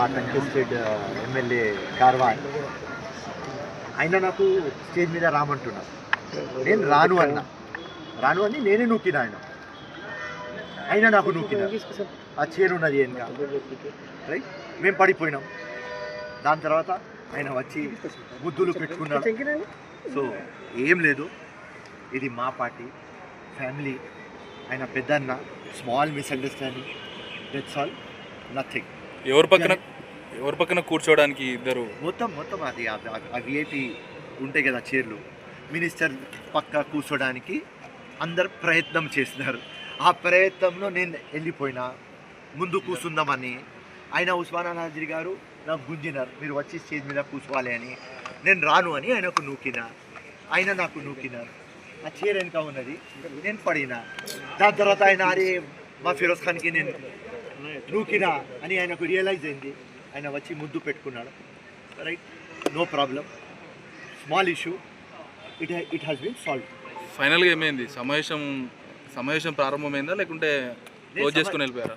మా contested MLA Karwan. ఆయన నాకు స్టేజ్ మీద రామంటున్నా, నేను రాను అని నేనే నూకిన. ఆయన నాకు నూకిన. ఆ చైర్ ఉన్నది వెనుక, రైట్, మేము పడిపోయినాం. దాని తర్వాత ఆయన వచ్చి ముద్దులు పెట్టుకున్నాడు. సో ఏం లేదు, ఇది మా పార్టీ ఫ్యామిలీ. ఆయన పెద్దన్న, small misunderstanding, that's all, nothing. ఎవరి పక్కన కూర్చోవడానికి ఇద్దరు మొత్తం అది ఆ విఐపి ఉంటాయి కదా చైర్లు, మినిస్టర్ పక్క కూర్చోడానికి అందరు ప్రయత్నం చేస్తున్నారు. ఆ ప్రయత్నంలో నేను వెళ్ళిపోయినా ముందు కూర్చుందామని. ఆయన ఉస్మానా నాజరీ గారు నాకు గుంజినారు, మీరు వచ్చి స్టేజ్ మీద కూర్చోవాలి అని. నేను రాను అని ఆయనకు నూకిన, ఆయన నాకు నూకినారు. ఆ చైర్ వెనుక ఉన్నది, నేను పడినా. దాని తర్వాత ఆయన అరే మా ఫిరోజ్ ఖాన్కి నేను నూకినా అని ఆయనకు రియలైజ్ అయింది. ఆయన వచ్చి ముద్దు పెట్టుకున్నాడు. Right, no problem, small issue, it has been solve. ఫైనల్గా ఏమైంది? సమావేశం ప్రారంభమైందా లేకుంటే క్లోజ్ చేసుకుని వెళ్ళిపోయారా?